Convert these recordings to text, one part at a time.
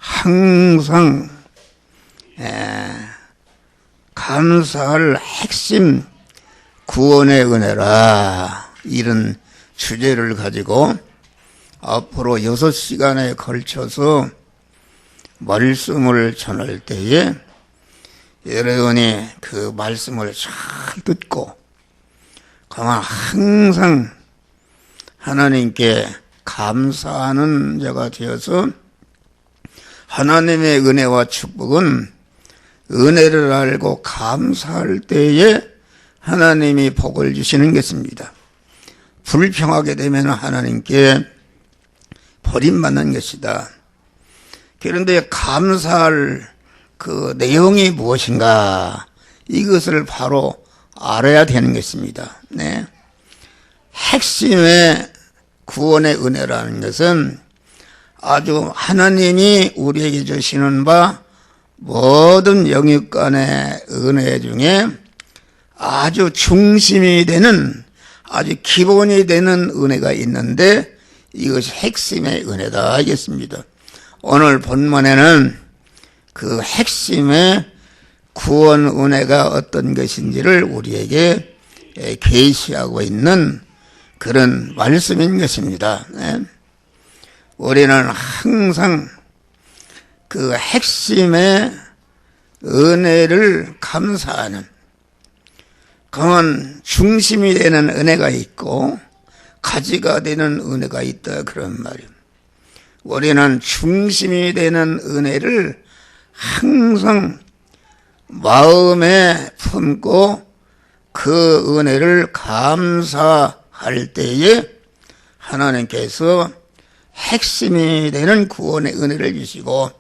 항상 감사할 핵심 구원의 은혜라, 이런 주제를 가지고 앞으로 6시간에 걸쳐서 말씀을 전할 때에 여러분이 그 말씀을 잘 듣고 가만 항상 하나님께 감사하는 자가 되어서 하나님의 은혜와 축복은 은혜를 알고 감사할 때에 하나님이 복을 주시는 것입니다. 불평하게 되면 하나님께 버림받는 것이다. 그런데 감사할 그 내용이 무엇인가, 이것을 바로 알아야 되는 것입니다. 네. 핵심의 구원의 은혜라는 것은 아주 하나님이 우리에게 주시는 바 모든 영육간의 은혜 중에 아주 중심이 되는, 아주 기본이 되는 은혜가 있는데 이것이 핵심의 은혜다 하겠습니다. 오늘 본문에는 그 핵심의 구원 은혜가 어떤 것인지를 우리에게 계시하고 있는 그런 말씀인 것입니다. 우리는 항상 그 핵심의 은혜를 감사하는, 그건 중심이 되는 은혜가 있고 가지가 되는 은혜가 있다, 그런 말이에요. 우리는 중심이 되는 은혜를 항상 마음에 품고 그 은혜를 감사할 때에 하나님께서 핵심이 되는 구원의 은혜를 주시고,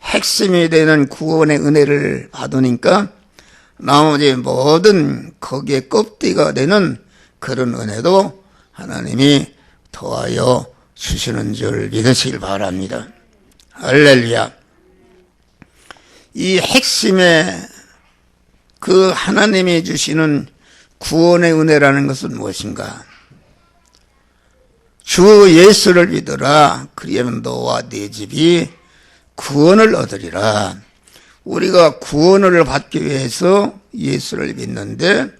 핵심이 되는 구원의 은혜를 받으니까 나머지 모든 거기에 껍데기가 되는 그런 은혜도 하나님이 더하여 주시는 줄 믿으시길 바랍니다. 할렐루야. 이 핵심의 그 하나님이 주시는 구원의 은혜라는 것은 무엇인가? 주 예수를 믿으라, 그리하면 너와 네 집이 구원을 얻으리라. 우리가 구원을 받기 위해서 예수를 믿는데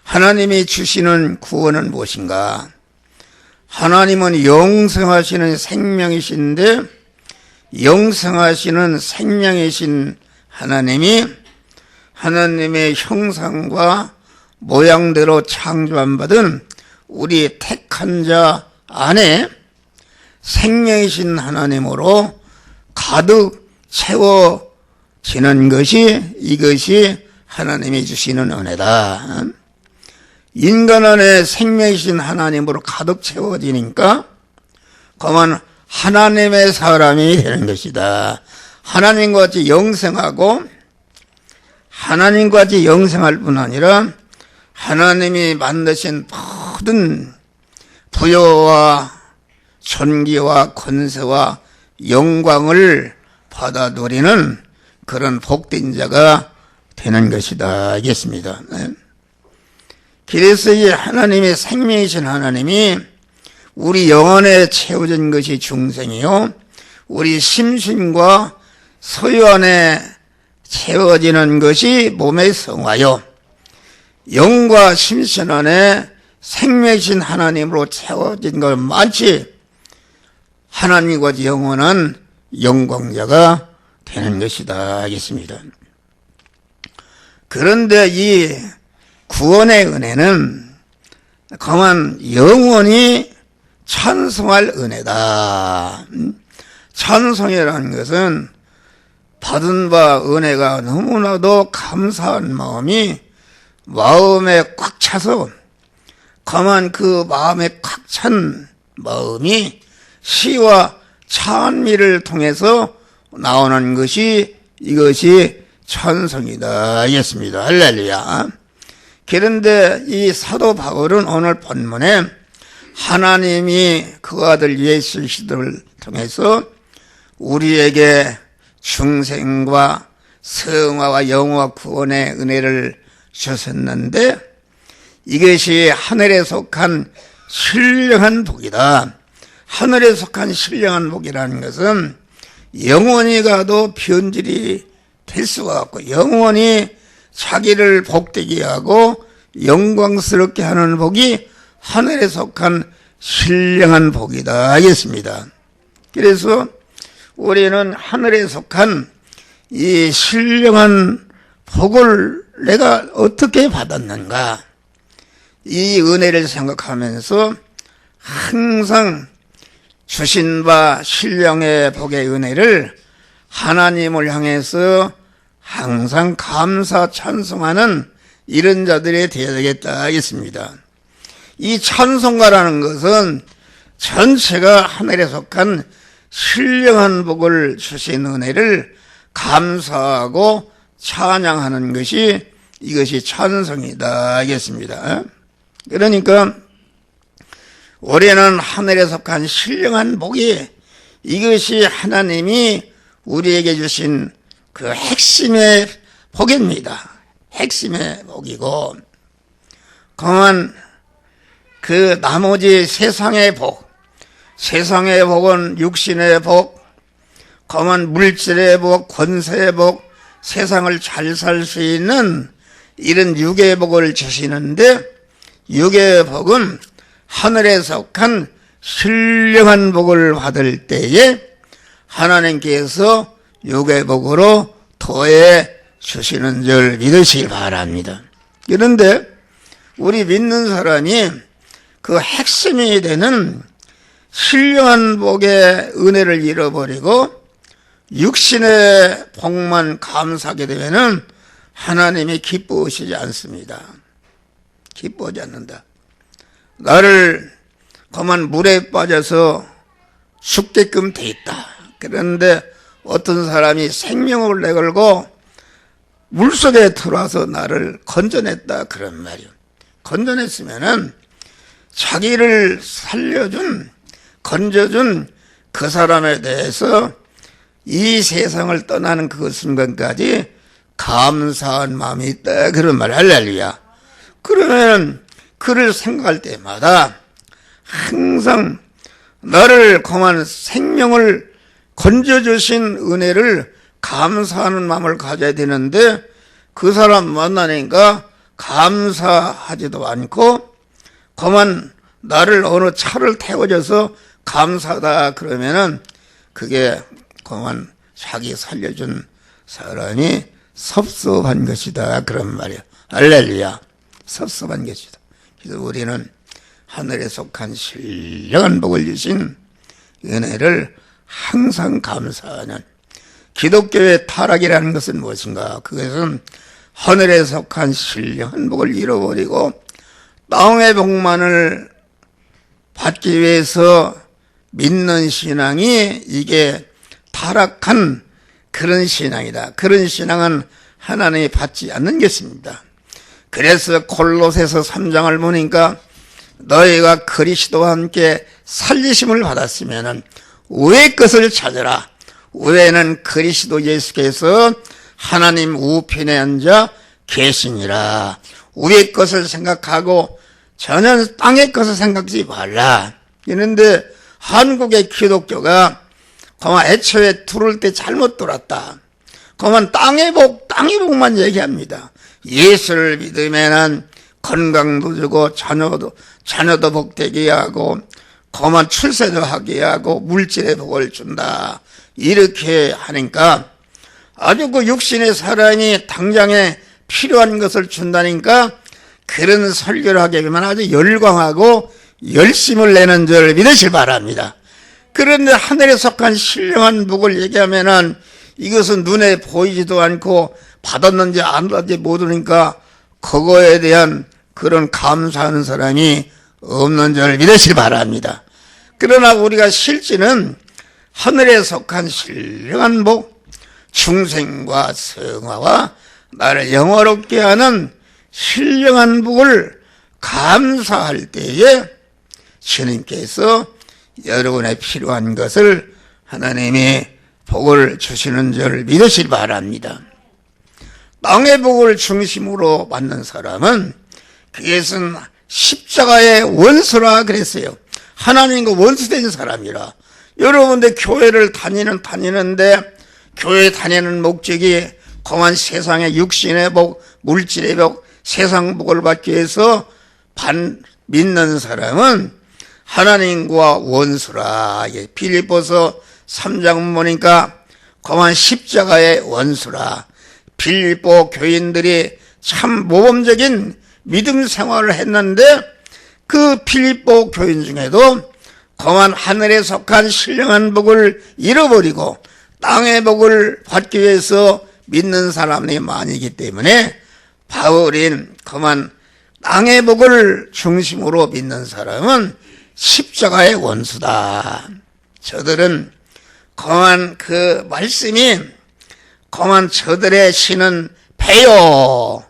하나님이 주시는 구원은 무엇인가? 하나님은 영생하시는 생명이신데, 영생하시는 생명이신 하나님이 하나님의 형상과 모양대로 창조한 받은 우리 택한 자 안에 생명이신 하나님으로 가득 채워지는 것이, 이것이 하나님이 주시는 은혜다. 인간 안에 생명이신 하나님으로 가득 채워지니까 그만 하나님의 사람이 되는 것이다. 하나님과 같이 영생하고 하나님과 같이 영생할 뿐 아니라 하나님이 만드신 모든 부여와 존귀와 권세와 영광을 받아 누리는 그런 복된 자가 되는 것이다 하겠습니다. 그래서 이 하나님의 생명이신 하나님이 우리 영혼에 채워진 것이 중생이요, 우리 심신과 소유 안에 채워지는 것이 몸의 성화요, 영과 심신 안에 생명이신 하나님으로 채워진 것 마치 하나님과 영원한 영광자가 되는 것이다 하겠습니다. 그런데 이 구원의 은혜는 그만 영원히 찬송할 은혜다. 찬송이라는 것은 받은 바 은혜가 너무나도 감사한 마음이 마음에 꽉 차서 그만 그 마음에 꽉 찬 마음이 시와 찬미를 통해서 나오는 것이, 이것이 찬송이다 하겠습니다. 할렐루야. 그런데 이 사도 바울은 오늘 본문에 하나님이 그 아들 예수 그리스도를 통해서 우리에게 중생과 성화와 영화와 구원의 은혜를 주셨는데 이것이 하늘에 속한 신령한 복이다. 하늘에 속한 신령한 복이라는 것은 영원히 가도 변질이 될 수가 없고 영원히 자기를 복되게 하고 영광스럽게 하는 복이 하늘에 속한 신령한 복이다 하겠습니다. 그래서 우리는 하늘에 속한 이 신령한 복을 내가 어떻게 받았는가, 이 은혜를 생각하면서 항상 주신 바 신령의 복의 은혜를 하나님을 향해서 항상 감사 찬송하는 이런 자들이 되어야 되겠다 하겠습니다. 이 찬송가라는 것은 전체가 하늘에 속한 신령한 복을 주신 은혜를 감사하고 찬양하는 것이, 이것이 찬송이다 하겠습니다. 그러니까 우리는 하늘에 속한 신령한 복이, 이것이 하나님이 우리에게 주신 그 핵심의 복입니다. 핵심의 복이고, 그만 그 나머지 세상의 복, 세상의 복은 육신의 복, 그만 물질의 복, 권세의 복, 세상을 잘 살 수 있는 이런 육의 복을 주시는데, 육의 복은 하늘에 속한 신령한 복을 받을 때에 하나님께서 육의 복으로 더해 주시는 줄 믿으시기 바랍니다. 그런데 우리 믿는 사람이 그 핵심이 되는 신령한 복의 은혜를 잃어버리고 육신의 복만 감사하게 되면은 하나님이 기뻐하시지 않습니다. 기뻐하지 않는다. 나를 그만 물에 빠져서 죽게끔 돼 있다. 그런데 어떤 사람이 생명을 내걸고 물속에 들어와서 나를 건져냈다, 그런 말이요. 건져냈으면은 자기를 살려준, 건져준 그 사람에 대해서 이 세상을 떠나는 그 순간까지 감사한 마음이 있다, 그런 말. 할렐루야. 그러면 그를 생각할 때마다 항상 나를 그만 생명을 건져주신 은혜를 감사하는 마음을 가져야 되는데, 그 사람 만나니까 감사하지도 않고 그만 나를 어느 차를 태워줘서 감사하다 그러면은 그게 그만 자기 살려준 사람이 섭섭한 것이다, 그런 말이야. 할렐루야. 섭섭한 것이다. 그래서 우리는 하늘에 속한 신령한 복을 주신 은혜를 항상 감사하는, 기독교의 타락이라는 것은 무엇인가? 그것은 하늘에 속한 신령한 복을 잃어버리고 땅의 복만을 받기 위해서 믿는 신앙이, 이게 타락한 그런 신앙이다. 그런 신앙은 하나님이 받지 않는 것입니다. 그래서 골로새서 3장을 보니까 너희가 그리스도와 함께 살리심을 받았으면은 위의 것을 찾으라. 위에는 그리스도 예수께서 하나님 우편에 앉아 계시니라. 위의 것을 생각하고 전혀 땅의 것을 생각하지 말라. 그런데 한국의 기독교가 그만 애초에 들어올 때 잘못 들었다. 그만 땅의 복만 얘기합니다. 예수를 믿으면은 건강도 주고 자녀도 복되게 하고 그만 출세도 하게 하고 물질의 복을 준다. 이렇게 하니까 아주 그 육신의 사람이 당장에 필요한 것을 준다니까 그런 설교를 하게 되면 아주 열광하고 열심을 내는 줄 믿으실 바랍니다. 그런데 하늘에 속한 신령한 복을 얘기하면은 이것은 눈에 보이지도 않고 받았는지 안 받았는지 모르니까 그거에 대한 그런 감사하는 사람이 없는 줄 믿으실 바랍니다. 그러나 우리가 실제는 하늘에 속한 신령한 복, 중생과 성화와 나를 영화롭게 하는 신령한 복을 감사할 때에 주님께서 여러분의 필요한 것을 하나님이 복을 주시는 줄 믿으실 바랍니다. 땅의 복을 중심으로 받는 사람은 그것은 십자가의 원수라 그랬어요. 하나님과 원수된 사람이라. 여러분들 교회를 다니는데 교회 다니는 목적이 공한 세상의 육신의 복, 물질의 복, 세상 복을 받기 위해서 믿는 사람은 하나님과 원수라. 빌립보서 3장 보니까 공한 십자가의 원수라. 빌립보 교인들이 참 모범적인 믿음 생활을 했는데 그 빌립보 교인 중에도 공한 하늘에 속한 신령한 복을 잃어버리고 땅의 복을 받기 위해서 믿는 사람이 많이기 때문에 바울인 그만 땅의 복을 중심으로 믿는 사람은 십자가의 원수다. 저들은 그만 그 말씀이 그만 저들의 신은 배요.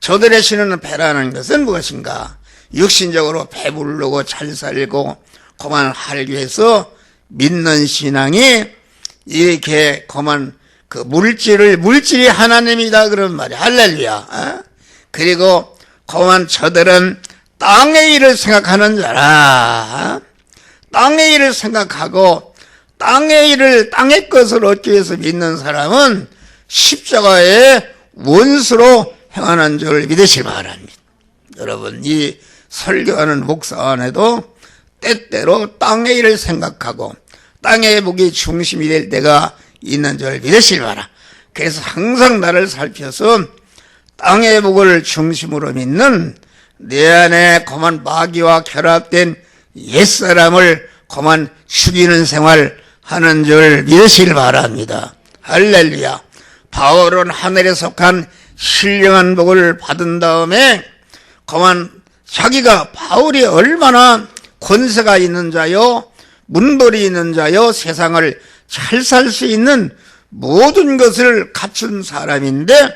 저들의 신은 배라는 것은 무엇인가? 육신적으로 배부르고 잘 살고 그만 하기 위해서 믿는 신앙이 이렇게 그만 그 물질이 하나님이다 그런 말이야. 할렐루야. 그리고 그만 저들은 땅의 일을 생각하는 자라. 땅의 일을 생각하고 땅의 것을 얻기 위해서 믿는 사람은 십자가의 원수로 행하는 줄 믿으시기 바랍니다. 여러분, 이 설교하는 목사 안에도 때때로 땅의 일을 생각하고 땅의 복이 중심이 될 때가 있는 줄 믿으시기 바랍니다. 그래서 항상 나를 살펴서 땅의 복을 중심으로 믿는 내 안에 그만 마귀와 결합된 옛사람을 그만 죽이는 생활 하는 줄 믿으시길 바랍니다. 할렐루야. 바울은 하늘에 속한 신령한 복을 받은 다음에 그만 자기가 바울이 얼마나 권세가 있는 자요, 문벌이 있는 자요, 세상을 잘 살 수 있는 모든 것을 갖춘 사람인데,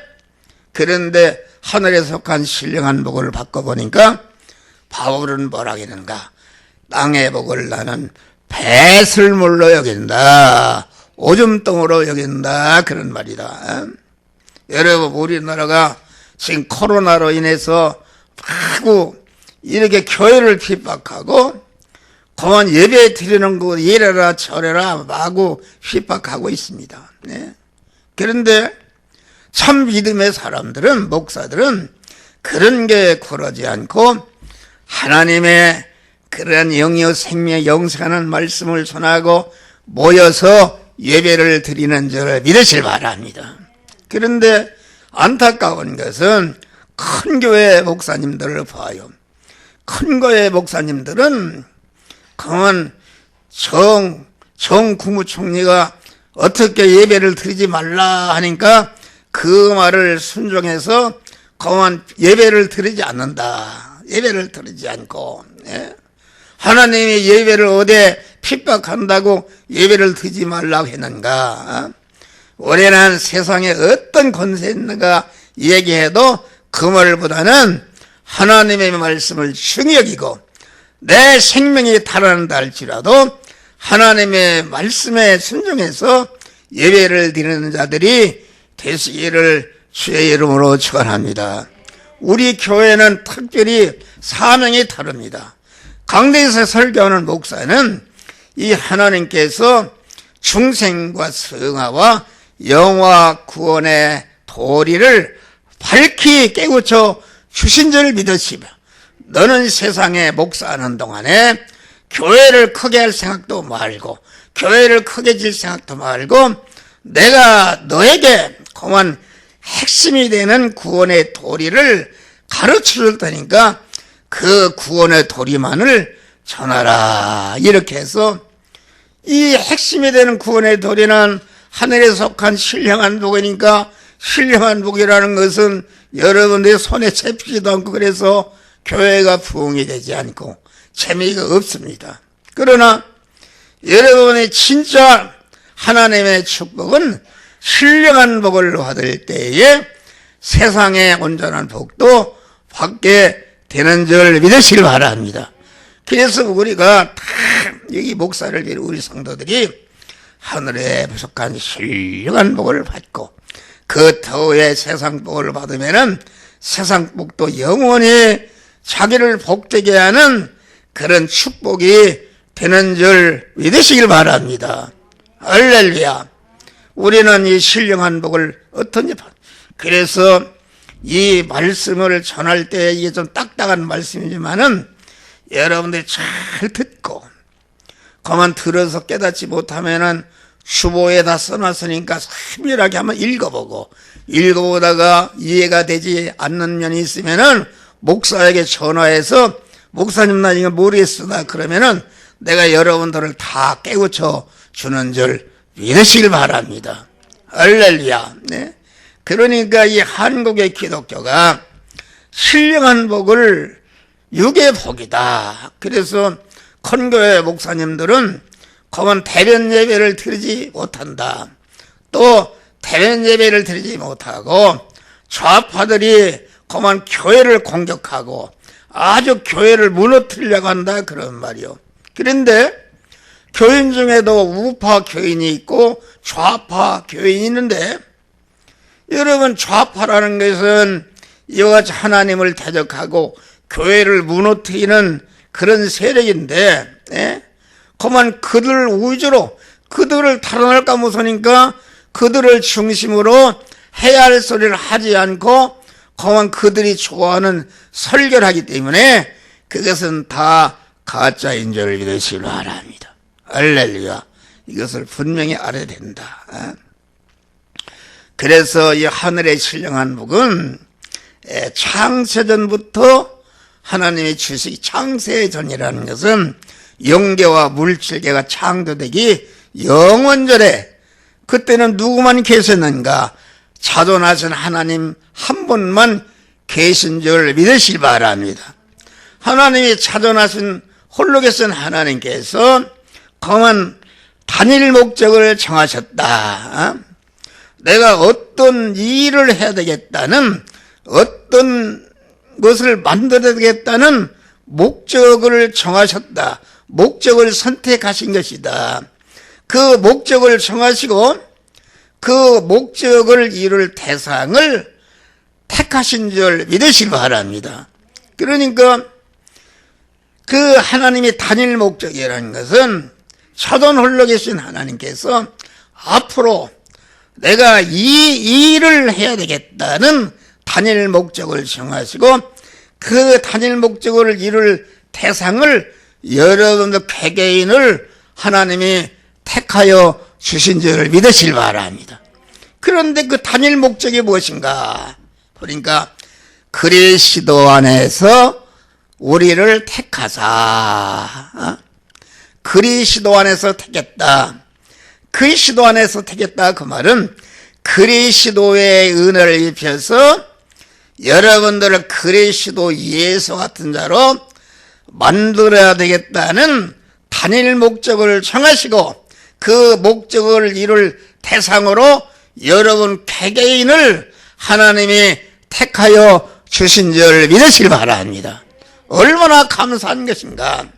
그런데 하늘에 속한 신령한 복을 받고 보니까 바울은 뭐라 하겠는가? 땅의 복을 나는 배설물로 여긴다, 오줌덩으로 여긴다, 그런 말이다. 여러분, 우리나라가 지금 코로나로 인해서 마구 이렇게 교회를 핍박하고 그만 예배 드리는 거 이래라 저래라 마구 핍박하고 있습니다. 네. 그런데 참 믿음의 사람들은, 목사들은 그런 게 굴하지 않고 하나님의 그런 영이요 생명 영생하는 말씀을 전하고 모여서 예배를 드리는 줄 믿으실 바랍니다. 그런데 안타까운 것은 큰 교회 목사님들을 봐요. 큰 교회 목사님들은 그만 정 국무총리가 어떻게 예배를 드리지 말라 하니까 그 말을 순종해서 그만 예배를 드리지 않는다. 예배를 드리지 않고, 예? 하나님이 예배를 어디 핍박한다고 예배를 드리지 말라고 했는가? 올해는 세상에 어떤 권세 있는가 얘기해도 그 말보다는 하나님의 말씀을 중히 여기고 내 생명이 달아난다 할지라도 하나님의 말씀에 순종해서 예배를 드리는 자들이 되시기를 주의 이름으로 축원합니다. 우리 교회는 특별히 사명이 다릅니다. 강대에서 설교하는 목사는 이 하나님께서 중생과 성화와 영화 구원의 도리를 밝히 깨우쳐 주신 줄 믿으시며, 너는 세상에 목사하는 동안에 교회를 크게 할 생각도 말고 교회를 크게 질 생각도 말고 내가 너에게 그만 핵심이 되는 구원의 도리를 가르쳐 줄 테니까 그 구원의 도리만을 전하라. 이렇게 해서 이 핵심이 되는 구원의 도리는 하늘에 속한 신령한 복이니까, 신령한 복이라는 것은 여러분들의 손에 잡히지도 않고 그래서 교회가 부흥이 되지 않고 재미가 없습니다. 그러나 여러분의 진짜 하나님의 축복은 신령한 복을 받을 때에 세상의 온전한 복도 받게 되는 줄 믿으시길 바랍니다. 그래서 우리가 다 여기 목사를 비롯 우리 성도들이 하늘에 속한 신령한 복을 받고 그 터에 세상 복을 받으면은 세상 복도 영원히 자기를 복되게 하는 그런 축복이 되는 줄 믿으시길 바랍니다. 할렐루야. 우리는 이 신령한 복을 어떤지 그래서 이 말씀을 전할 때 이게 좀 딱딱한 말씀이지만은 여러분들이 잘 듣고 그만 들어서 깨닫지 못하면은 주보에다 써놨으니까 세밀하게 한번 읽어보다가 이해가 되지 않는 면이 있으면은 목사에게 전화해서 목사님 나 이거 모르겠으나 그러면은 내가 여러분들을 다 깨우쳐 주는 줄 믿으시길 바랍니다. 할렐루야. 네. 그러니까 이 한국의 기독교가 신령한 복을 육의 복이다. 그래서 큰교회 목사님들은 그만 대변 예배를 드리지 못한다. 또 대변 예배를 드리지 못하고 좌파들이 그만 교회를 공격하고 아주 교회를 무너뜨리려고 한다 그런 말이요. 그런데 교인 중에도 우파 교인이 있고 좌파 교인이 있는데 여러분 좌파라는 것은 이와 같이 하나님을 대적하고 교회를 무너뜨리는 그런 세력인데 그만 그들 위주로 그들을 탈환할까 무서니까 그들을 중심으로 해야 할 소리를 하지 않고 그만 그들이 좋아하는 설교를 하기 때문에 그것은 다 가짜인 줄 믿으시기 바랍니다. 할렐루야. 이것을 분명히 알아야 된다. 그래서 이 하늘의 신령한 복은 창세전부터 하나님이 주시기 창세전이라는 것은 영계와 물질계가 창조되기 영원전에 그때는 누구만 계셨는가? 자존하신 하나님 한 분만 계신 줄 믿으시기 바랍니다. 하나님이 자존하신 홀로 계신 하나님께서 그만 단일 목적을 정하셨다. 내가 어떤 일을 해야 되겠다는 어떤 것을 만들어야 되겠다는 목적을 정하셨다. 목적을 선택하신 것이다. 그 목적을 정하시고 그 목적을 이룰 대상을 택하신 줄 믿으시기 바랍니다. 그러니까 그 하나님의 단일 목적이라는 것은 자존 홀로 계신 하나님께서 앞으로 내가 이 일을 해야 되겠다는 단일 목적을 정하시고 그 단일 목적을 이룰 대상을 여러분들 개개인을 하나님이 택하여 주신 줄 믿으시길 바랍니다. 그런데 그 단일 목적이 무엇인가? 그러니까 그리스도 안에서 우리를 택하사 그리스도 안에서 택했다. 그리스도 안에서 택했다 그 말은 그리스도의 은혜를 입혀서 여러분들을 그리스도 예수 같은 자로 만들어야 되겠다는 단일 목적을 정하시고 그 목적을 이룰 대상으로 여러분 개개인을 하나님이 택하여 주신 줄 믿으시길 바랍니다. 얼마나 감사한 것인가.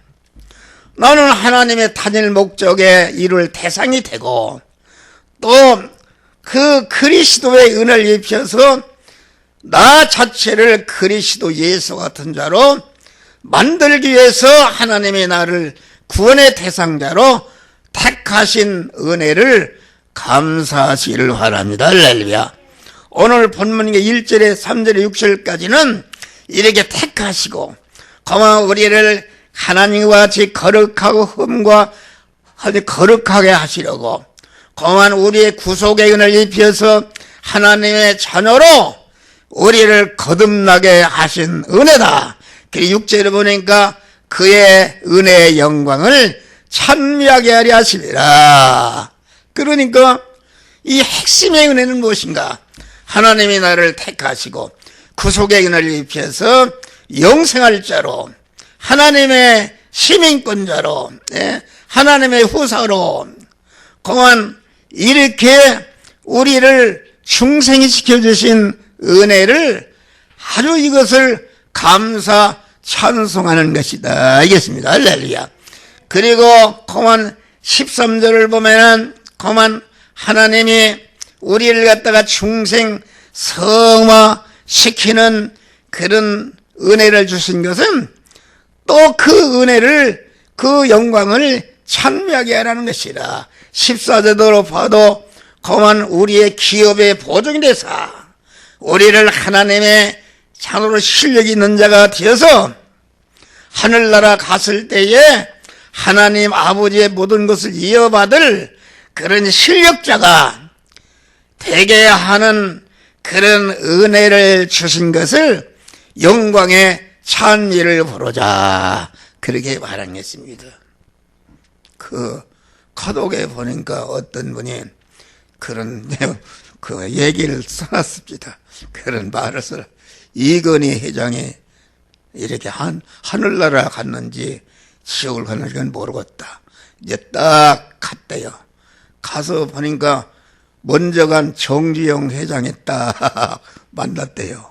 나는 하나님의 단일 목적에 이룰 대상이 되고 또 그 그리스도의 은혜를 입혀서 나 자체를 그리스도 예수 같은 자로 만들기 위해서 하나님이 나를 구원의 대상자로 택하신 은혜를 감사하시기를 바랍니다. 할렐루야. 오늘 본문의 1절에 3절에 6절까지는 이렇게 택하시고 그만 우리를 하나님과 같이 거룩하고 흠과 아주 거룩하게 하시려고 그만 우리의 구속의 은혜를 입혀서 하나님의 자녀로 우리를 거듭나게 하신 은혜다. 6절에 보니까 그의 은혜의 영광을 찬미하게 하려 하시리라. 그러니까 이 핵심의 은혜는 무엇인가? 하나님이 나를 택하시고 구속의 은혜를 입혀서 영생할 자로 하나님의 시민권자로 하나님의 후사로 그만 이렇게 우리를 중생시켜 주신 은혜를 아주 이것을 감사 찬송하는 것이다. 알겠습니다. 할렐루야. 그리고 그만 13절을 보면은 그만 하나님이 우리를 갖다가 중생 성화시키는 그런 은혜를 주신 것은 또 그 은혜를 그 영광을 찬미하게 하라는 것이라. 14절대로 봐도 그만 우리의 기업의 보증이 되사 우리를 하나님의 참으로 실력 있는 자가 되어서 하늘나라 갔을 때에 하나님 아버지의 모든 것을 이어받을 그런 실력자가 되게 하는 그런 은혜를 주신 것을 영광의 찬미를 부르자, 그렇게 말하겠습니다. 그 카톡에 보니까 어떤 분이 그런 그 얘기를 써놨습니다. 그런 말을 써. 이건희 회장이 이렇게 하늘나라 갔는지 지옥을 갔는지는 모르겠다. 이제 딱 갔대요. 가서 보니까 먼저 간 정주영 회장이 딱 만났대요.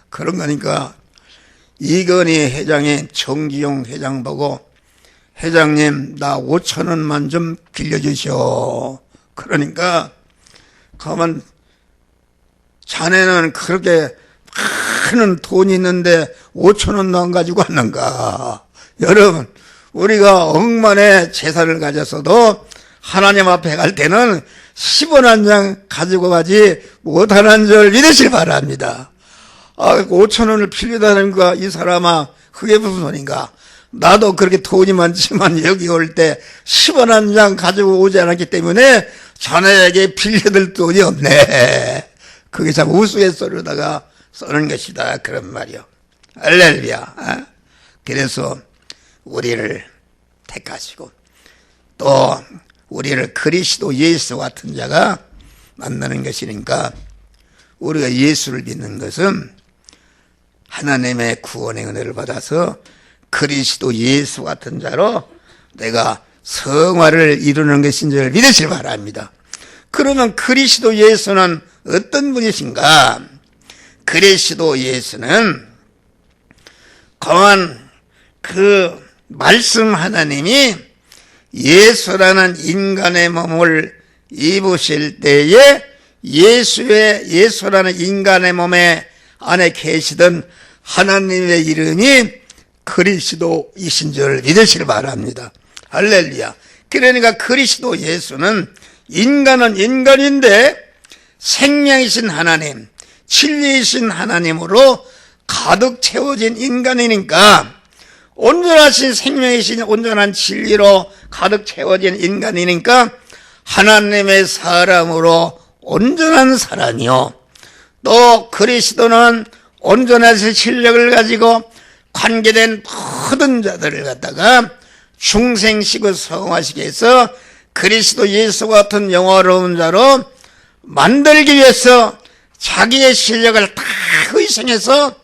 그런 거니까 이건희 회장이 정주영 회장 보고 회장님 나 5,000원만 좀 빌려주시오. 그러니까 가만 자네는 그렇게 많은 돈이 있는데 5,000원도 안 가지고 왔는가. 여러분 우리가 억만의 재산을 가졌어도 하나님 앞에 갈 때는 10원 한 장 가지고 가지 못하는 줄 믿으시기 바랍니다. 5,000원을 빌려다니까 이 사람아 그게 무슨 소린가. 나도 그렇게 돈이 많지만 여기 올 때 10원 한 장 가지고 오지 않았기 때문에 자네에게 빌려들 돈이 없네. 그게 참 우스갯소리로다가 써는 것이다, 그런 말이요. 할렐루야. 그래서 우리를 택하시고 또 우리를 그리스도 예수 같은 자가 만나는 것이니까 우리가 예수를 믿는 것은 하나님의 구원의 은혜를 받아서 그리스도 예수 같은 자로 내가 성화를 이루는 것인 줄 믿으시기 바랍니다. 그러면 그리스도 예수는 어떤 분이신가? 그리스도 예수는 거한 그 말씀 하나님이 예수라는 인간의 몸을 입으실 때에 예수라는 인간의 몸에 안에 계시던 하나님의 이름이 그리스도이신 줄 믿으시길 바랍니다. 할렐루야. 그러니까 그리스도 예수는 인간은 인간인데 생명이신 하나님, 진리이신 하나님으로 가득 채워진 인간이니까 온전하신 생명이신 온전한 진리로 가득 채워진 인간이니까 하나님의 사람으로 온전한 사람이요. 또 그리스도는 온전하신 실력을 가지고 관계된 모든 자들을 갖다가 중생시고 성화시게 해서 그리스도 예수 같은 영화로운 자로 만들기 위해서 자기의 실력을 다 희생해서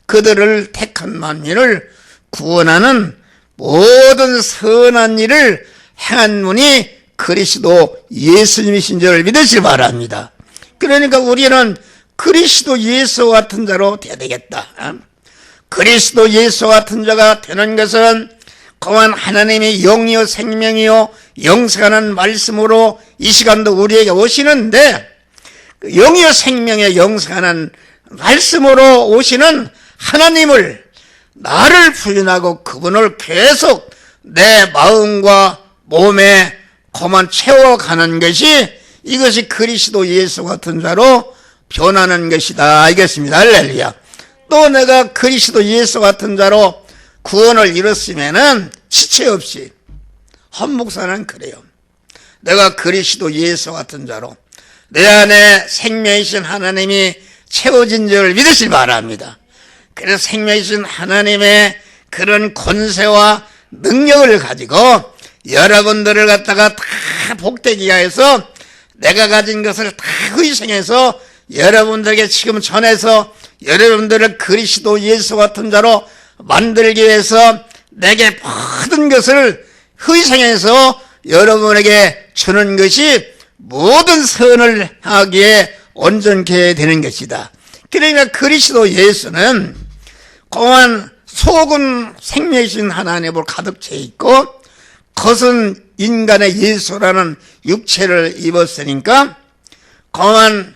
그들을 택한 만민을 구원하는 모든 선한 일을 행한 분이 그리스도 예수님이신 줄 믿으시기 바랍니다. 그러니까 우리는 그리스도 예수 같은 자로 되어야 되겠다. 그리스도 예수 같은 자가 되는 것은 거한 하나님의 영이요 생명이요 영생하는 말씀으로 이 시간도 우리에게 오시는데 영이요 생명의 영생하는 말씀으로 오시는 하나님을 나를 부인하고 그분을 계속 내 마음과 몸에 그만 채워가는 것이 이것이 그리스도 예수 같은 자로 변하는 것이다 알겠습니다. 할렐루야. 또 내가 그리스도 예수 같은 자로 구원을 이뤘으면은 지체 없이 한 목사는 그래요. 내가 그리스도 예수 같은 자로 내 안에 생명이신 하나님이 채워진 줄 믿으시기 바랍니다. 그래서 생명이신 하나님의 그런 권세와 능력을 가지고 여러분들을 갖다가 다 복되게 하여서 내가 가진 것을 다 희생해서 여러분들에게 지금 전해서 여러분들을 그리스도 예수 같은 자로 만들기 위해서 내게 모든 것을 희생해서 여러분에게 주는 것이 모든 선을 하기에 온전케 되는 것이다. 그러니까 그리스도 예수는 공한 속은 생명이신 하나님으로 가득 채 있고 겉은 인간의 예수라는 육체를 입었으니까 공한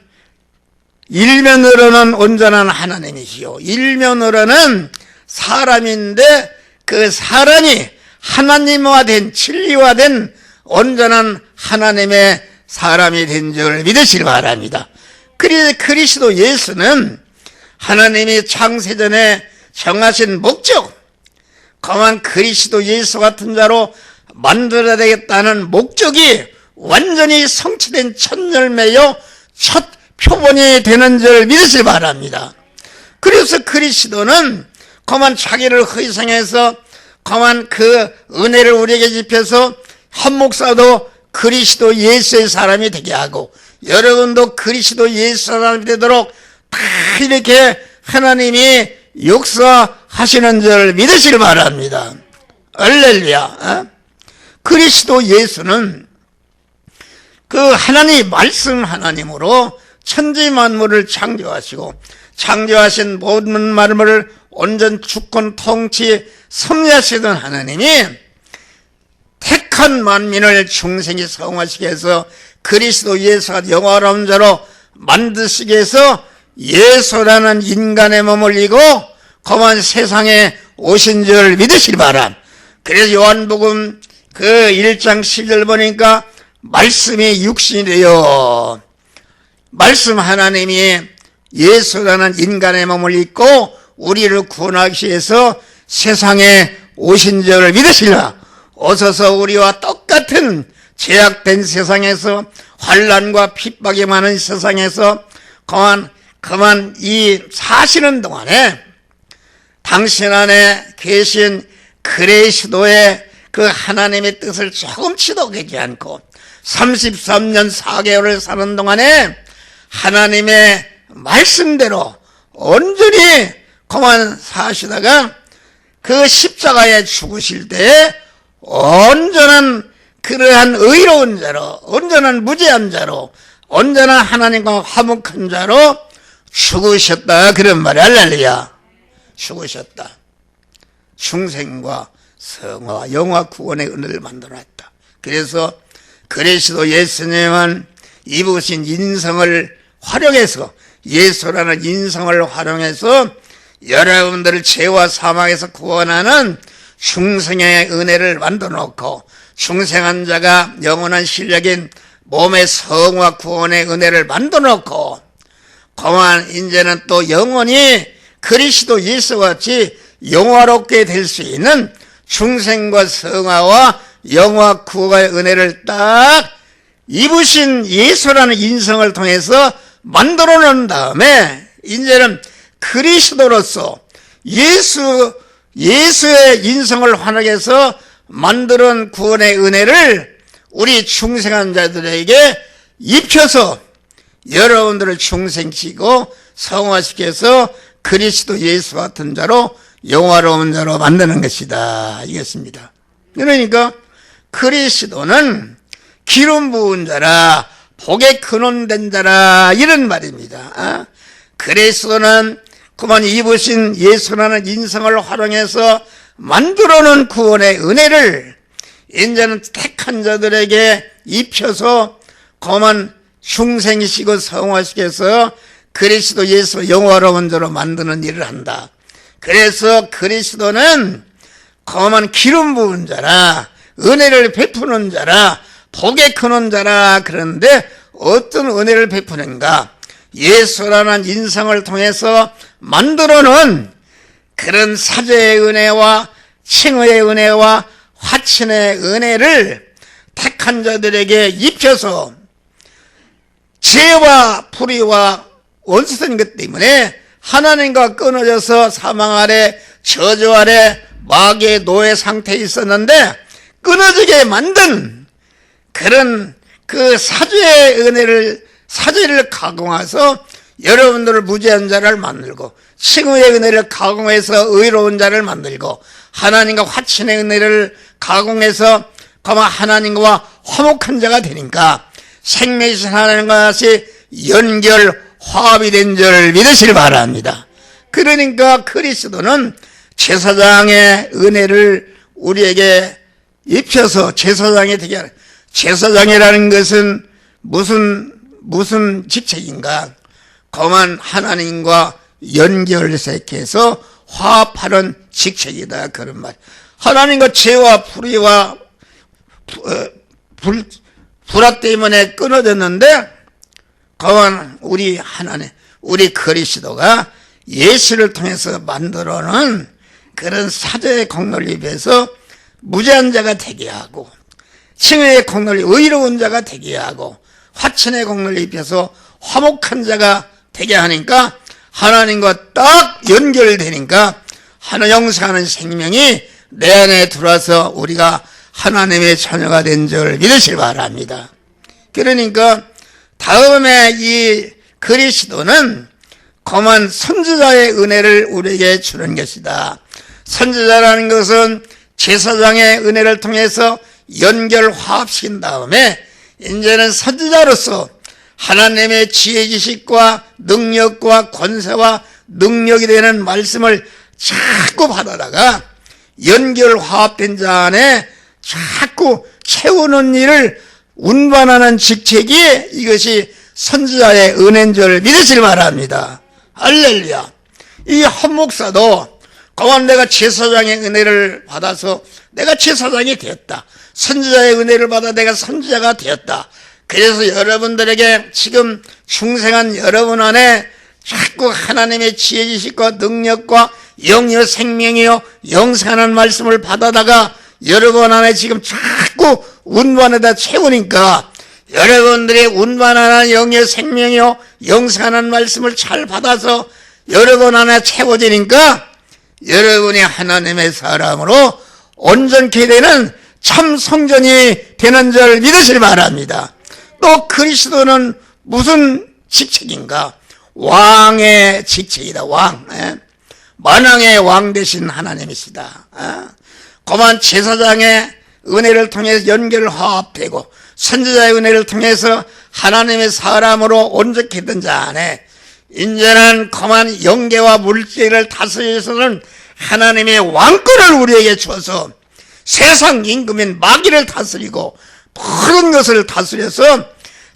일면으로는 온전한 하나님이시요 일면으로는 사람인데 그 사람이 하나님화된, 진리화된 온전한 하나님의 사람이 된 줄 믿으시기 바랍니다. 그리스도 예수는 하나님이 창세전에 정하신 목적, 그만 그리스도 예수 같은 자로 만들어야 되겠다는 목적이 완전히 성취된 첫 열매요, 첫 표본이 되는 줄 믿으시기 바랍니다. 그래서 그리스도는 그만 자기를 희생해서 그만 그 은혜를 우리에게 입혀서 한 목사도 그리스도 예수의 사람이 되게 하고, 여러분도 그리스도 예수 사람이 되도록 다 이렇게 하나님이 역사하시는 줄 믿으시길 바랍니다. 할렐루야. 그리스도 예수는 그 하나님 말씀 하나님으로 천지 만물을 창조하시고, 창조하신 모든 만물을 온전 주권 통치 섭리하시던 하나님이 택한 만민을 중생이 성화시게 해서 그리스도 예수가 영화로운 자로 만드시기 위해서 예수라는 인간의 몸을 입고 거만 세상에 오신 줄 믿으시기 바람. 그래서 요한복음 그 1장 10절 보니까 말씀이 육신이 되어, 말씀 하나님이 예수라는 인간의 몸을 입고 우리를 구원하기 위해서 세상에 오신 줄 믿으시라. 오셔서 우리와 똑같은 제약된 세상에서, 환난과 핍박이 많은 세상에서 그만 이 사시는 동안에 당신 안에 계신 그리스도의 그 하나님의 뜻을 조금치도 깨지 않고 33년 4개월을 사는 동안에 하나님의 말씀대로 온전히 그만 사시다가 그 십자가에 죽으실 때에 온전한 그러한 의로운 자로, 온전한 무죄한 자로, 온전한 하나님과 화목한 자로 죽으셨다, 그런 말이 할렐루야. 죽으셨다. 중생과 성화와 영화 구원의 은혜를 만들어놨다. 그래서 그리스도 예수님은 입으신 인성을 활용해서, 예수라는 인성을 활용해서 여러분들을 죄와 사망에서 구원하는 중생의 은혜를 만들어 놓고, 중생한 자가 영원한 실력인 몸의 성화 구원의 은혜를 만들어 놓고, 그만 이제는 또 영원히 그리스도 예수같이 영화롭게 될 수 있는 중생과 성화와 영화 구원의 은혜를 딱 입으신 예수라는 인성을 통해서 만들어 놓은 다음에 이제는 그리스도로서 예수의 인성을 환하게해서 만드는 구원의 은혜를 우리 중생한 자들에게 입혀서 여러분들을 중생시키고 성화시켜서 그리스도 예수 같은 자로 영화로운 자로 만드는 것이다, 이것입니다. 그러니까 그리스도는 기름 부은 자라, 복의 근원된 자라, 이런 말입니다. 그리스도는 그만 입으신 예수라는 인성을 활용해서 만들어놓은 구원의 은혜를 이제는 택한 자들에게 입혀서 그만 중생시키고 성화시켜서 그리스도 예수 영화로운 자로 만드는 일을 한다. 그래서 그리스도는 그만 기름 부은 자라, 은혜를 베푸는 자라, 복의 크는 자라. 그런데 어떤 은혜를 베푸는가? 예수라는 인성을 통해서 만들어놓은 그런 사죄의 은혜와 칭의의 은혜와 화친의 은혜를 택한 자들에게 입혀서 죄와 불의와 원수된 것 때문에 하나님과 끊어져서 사망 아래, 저주 아래, 마귀의 노예 상태에 있었는데 끊어지게 만든 그런 그 사죄의 은혜를, 사죄를 가공해서 여러분들을 무죄한 자를 만들고, 칭의의 은혜를 가공해서 의로운 자를 만들고, 하나님과 화친의 은혜를 가공해서 그만 하나님과 화목한 자가 되니까 생명이신 하나님과 같이 연결, 화합이 된 줄 믿으시길 바랍니다. 그러니까 그리스도는 제사장의 은혜를 우리에게 입혀서 제사장이 되게 하는, 제사장이라는 것은 무슨 직책인가? 그만 하나님과 연결색해서 화합하는 직책이다, 그런 말. 하나님과 죄와 불의와 불화 때문에 끊어졌는데, 그건 우리 하나님, 우리 그리스도가 예수를 통해서 만들어놓은 그런 사죄의 공로를 입혀서 무죄한 자가 되게 하고, 칭의의 공로를 의로운 자가 되게 하고, 화천의 공로를 입혀서 화목한 자가 되게 하니까 하나님과 딱 연결되니까 하나 영생하는 생명이 내 안에 들어와서 우리가 하나님의 자녀가 된 줄 믿으시기 바랍니다. 그러니까 다음에 이 그리스도는 거만 선지자의 은혜를 우리에게 주는 것이다. 선지자라는 것은 제사장의 은혜를 통해서 연결 화합시킨 다음에 이제는 선지자로서 하나님의 지혜 지식과 능력과 권세와 능력이 되는 말씀을 자꾸 받아다가 연결 화합된 자 안에 자꾸 채우는 일을 운반하는 직책이 이것이 선지자의 은혜인 줄 믿으시기 바랍니다. 할렐루야. 이 한 목사도 그만 내가 제사장의 은혜를 받아서 내가 제사장이 되었다. 선지자의 은혜를 받아 내가 선지자가 되었다. 그래서 여러분들에게 지금 중생한 여러분 안에 자꾸 하나님의 지혜 지식과 능력과 영이요 생명이요 영생하는 말씀을 받아다가 여러분 안에 지금 자꾸 운반에다 채우니까 여러분들이 운반하는 영이요 생명이요 영생하는 말씀을 잘 받아서 여러분 안에 채워지니까 여러분이 하나님의 사람으로 온전케 되는 참 성전이 되는 줄 믿으시기 바랍니다. 또 그리스도는 무슨 직책인가? 왕의 직책이다. 왕. 만왕의 왕 되신 하나님이시다. 그만 제사장의 은혜를 통해서 연결 화합되고 선지자의 은혜를 통해서 하나님의 사람으로 온전케 된 자 안에 이제는 그만 영계와 물질을 다스리서는 하나님의 왕권을 우리에게 주어서 세상 임금인 마귀를 다스리고 모든 것을 다스려서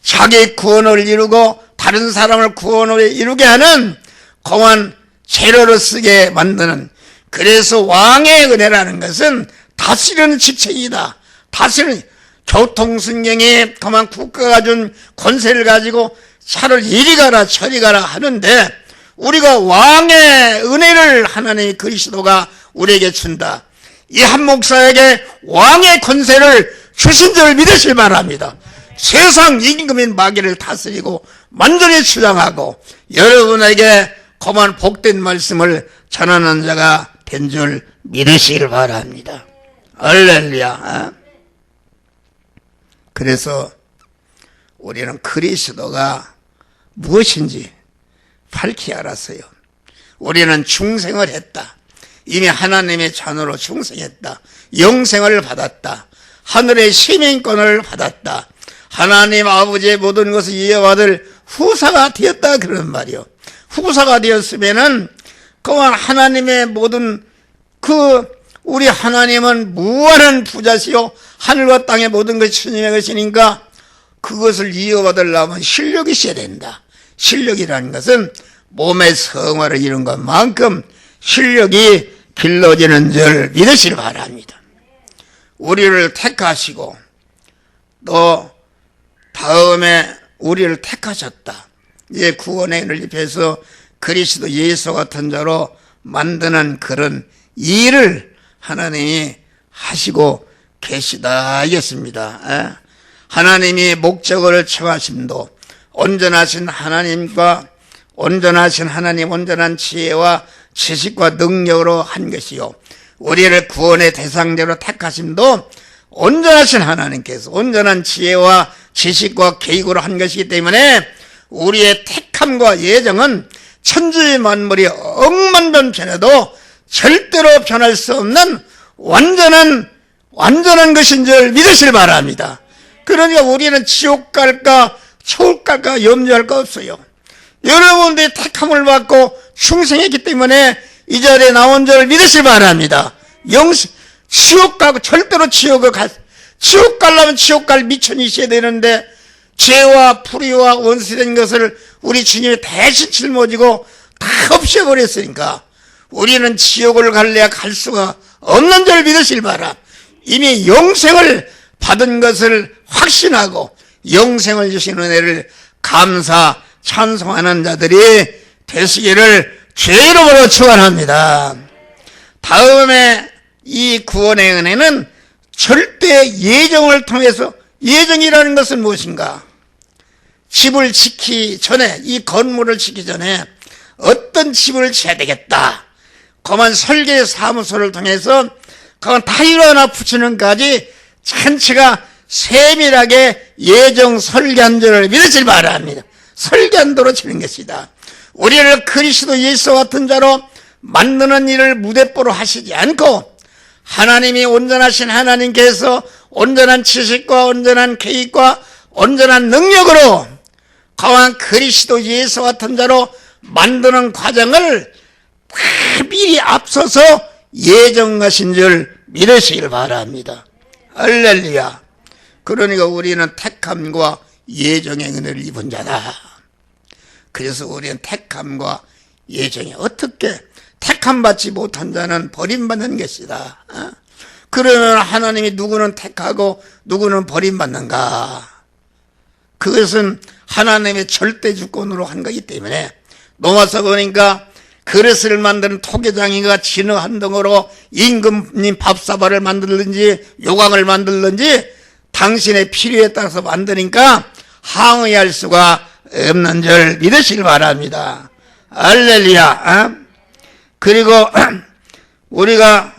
자기 구원을 이루고 다른 사람을 구원을 이루게 하는 공한 재료로 쓰게 만드는, 그래서 왕의 은혜라는 것은 다스리는 직책이다. 다스리는, 교통순경에 그만 국가가 준 권세를 가지고 차를 이리 가라 저리 가라 하는데 우리가 왕의 은혜를 하나님의 그리스도가 우리에게 준다. 이 한 목사에게 왕의 권세를 주신 줄 믿으실 바랍니다. 세상 임금인 마귀를 다스리고 완전히 주장하고 여러분에게 거만 복된 말씀을 전하는 자가 된 줄 믿으시길 바랍니다. 할렐루야. 그래서 우리는 그리스도가 무엇인지 밝히 알았어요. 우리는 중생을 했다. 이미 하나님의 자녀로 중생했다. 영생을 받았다. 하늘의 시민권을 받았다. 하나님 아버지의 모든 것을 이어받을 후사가 되었다 그런 말이요. 후사가 되었으면은 그만 하나님의 모든 우리 하나님은 무한한 부자시요 하늘과 땅의 모든 것이 주님의 것이니까 그것을 이어받으려면 실력이 있어야 된다. 실력이라는 것은 몸의 성화를 이룬 것만큼 실력이 길러지는 줄 믿으시기 바랍니다. 우리를 택하시고 또 다음에 우리를 택하셨다. 이제 구원의 은혜를 입혀서 그리스도 예수 같은 자로 만드는 그런 일을 하나님이 하시고 계시다 이겠습니다. 하나님이 목적을 정하심도 온전하신 하나님과 온전하신 하나님 온전한 지혜와 지식과 능력으로 한 것이요 우리를 구원의 대상자로 택하심도 온전하신 하나님께서 온전한 지혜와 지식과 계획으로 한 것이기 때문에 우리의 택함과 예정은 천지 만물이 억만번 변해도 절대로 변할 수 없는 완전한 것인 줄 믿으시길 바랍니다. 그러니까 우리는 지옥 갈까 천국 갈까 염려할 거 없어요. 여러분들이 택함을 받고 충성했기 때문에 이 자리에 나온 줄 믿으시길 바랍니다. 지옥 가고 절대로 지옥 가려면 지옥 갈 미천이 있어야 되는데 죄와 불의와 원수된 것을 우리 주님이 대신 짊어지고 다 없애버렸으니까 우리는 지옥을 갈래야 갈 수가 없는 줄 믿으실 바라. 이미 영생을 받은 것을 확신하고 영생을 주신 은혜를 감사 찬송하는 자들이 되시기를 주의 이름으로 축원합니다. 다음에 이 구원의 은혜는 절대 예정을 통해서, 예정이라는 것은 무엇인가? 집을 짓기 전에, 이 건물을 짓기 전에 어떤 집을 지어야 되겠다. 그만 설계 사무소를 통해서 그만 타일 하나 붙이는까지 전체가 세밀하게 예정 설계한 줄을 믿으실 바랍니다. 설계한 도로 치는 것이다. 우리를 그리스도 예수 같은 자로 만드는 일을 무대뽀로 하시지 않고 하나님이 온전하신 하나님께서 온전한 지식과 온전한 계획과 온전한 능력으로 강한 그리스도 예수 같은 자로 만드는 과정을 미리 앞서서 예정하신 줄 믿으시길 바랍니다. 할렐루야. 그러니까 우리는 택함과 예정의 은혜를 입은 자다. 그래서 우리는 택함과 예정이, 어떻게 택함받지 못한 자는 버림받는 것이다. 그러면 하나님이 누구는 택하고 누구는 버림받는가? 그것은 하나님의 절대 주권으로 한 거기 때문에, 넘어서 보니까 그릇을 만드는 토계장이가 진흙 한 덩어로 임금님 밥사발을 만들든지 요강을 만들든지 당신의 필요에 따라서 만드니까 항의할 수가 없는 줄 믿으시길 바랍니다. 할렐루야. 그리고 우리가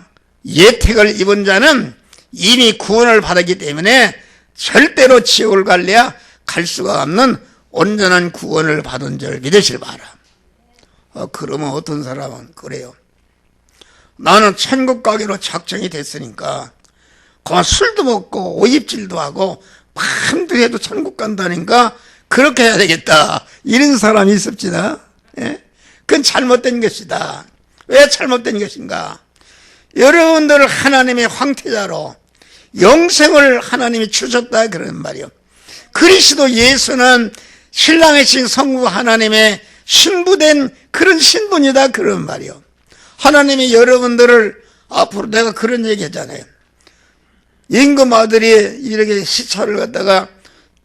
예택을 입은 자는 이미 구원을 받았기 때문에 절대로 지옥을 갈래야 갈 수가 없는 온전한 구원을 받은 줄 믿으시길 바랍니다. 그러면 어떤 사람은 그래요. 나는 천국 가기로 작정이 됐으니까 그만 술도 먹고 오입질도 하고 밤새도 천국 간다니까 그렇게 해야 되겠다. 이런 사람이 있습니다. 예? 그건 잘못된 것이다. 왜 잘못된 것인가? 여러분들 하나님의 황태자로 영생을 하나님이 주셨다 그런 말이요. 그리스도 예수는 신랑이신 성부 하나님의 신부된 그런 신분이다 그런 말이요. 하나님이 여러분들을, 앞으로 내가 그런 얘기 했잖아요. 임금 아들이 이렇게 시차를 갖다가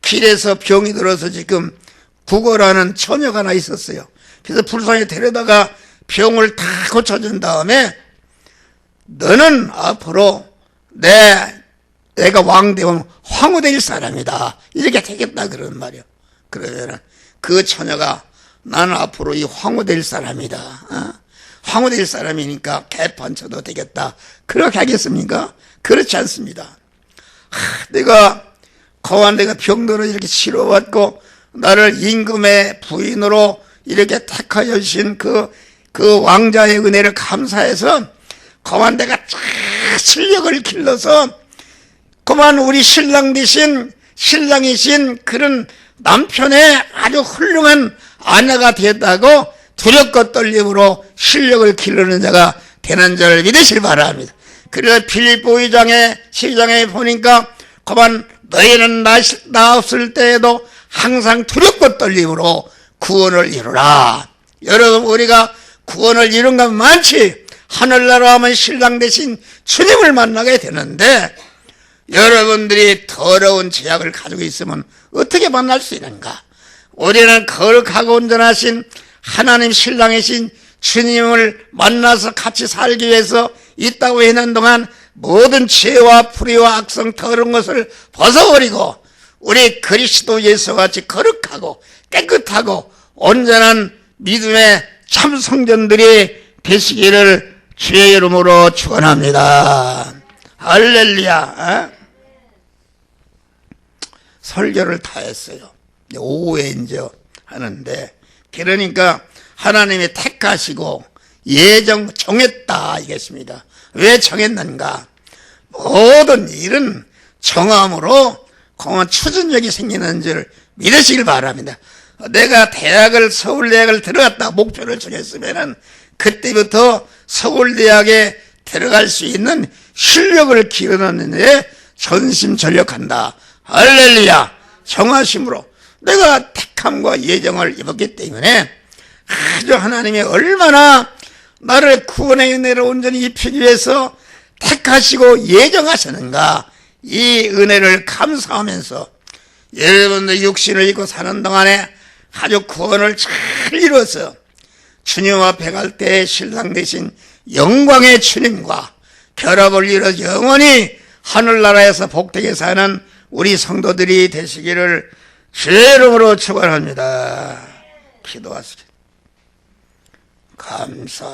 길에서 병이 들어서 지금 구걸하는 처녀가 하나 있었어요. 그래서 불쌍히 데려다가 병을 다 고쳐준 다음에 너는 앞으로 내가 왕되면 황후 될 사람이다. 이렇게 되겠다 그런 말이요. 그러면은 그 처녀가 나는 앞으로 이 황후 될 사람이다. 황후 될 사람이니까 개판 쳐도 되겠다. 그렇게 하겠습니까? 그렇지 않습니다. 내가 병들어 이렇게 치료받고 나를 임금의 부인으로 이렇게 택하여 주신 그 왕자의 은혜를 감사해서 그만 내가 실력을 길러서 그만 우리 신랑이신 그런 남편의 아주 훌륭한 아내가 되었다고 두렵고 떨림으로 실력을 기르는 자가 되는 줄 믿으실 바랍니다. 그래서 빌립보 2장의 12장에 보니까 그만 너희는 나 없을 때에도 항상 두렵고 떨림으로 구원을 이루라. 여러분, 우리가 구원을 이룬 건 많지. 하늘나라 하면 신랑 대신 주님을 만나게 되는데 여러분들이 더러운 죄악을 가지고 있으면 어떻게 만날 수 있는가? 우리는 거룩하고 온전하신 하나님 신랑이신 주님을 만나서 같이 살기 위해서 있다고 하는 동안 모든 죄와 불의와 악성 더러운 것을 벗어버리고 우리 그리스도 예수같이 거룩하고 깨끗하고 온전한 믿음의 참 성전들이 되시기를 주의 이름으로 축원합니다. 할렐루야. 설교를 다 했어요. 오후에 이제 하는데, 그러니까 하나님이 택하시고 정했다 이겠습니다. 왜 정했는가? 모든 일은 정함으로 공헌 추진력이 생기는 줄 믿으시길 바랍니다. 내가 서울대학을 들어갔다 목표를 정했으면은 그때부터 서울대학에 들어갈 수 있는 실력을 기르는 데 전심전력한다. 할렐루야. 정하심으로 내가 택함과 예정을 입었기 때문에 아주 하나님이 얼마나 나를 구원의 은혜를 온전히 입히기 위해서 택하시고 예정하셨는가, 이 은혜를 감사하면서 여러분들 육신을 입고 사는 동안에 아주 구원을 잘 이루어서 주님 앞에 갈 때 신랑 되신 영광의 주님과 결합을 이뤄 영원히 하늘나라에서 복되게 사는 우리 성도들이 되시기를 주의 이름으로 축원합니다. 기도하시겠습니다. 감사.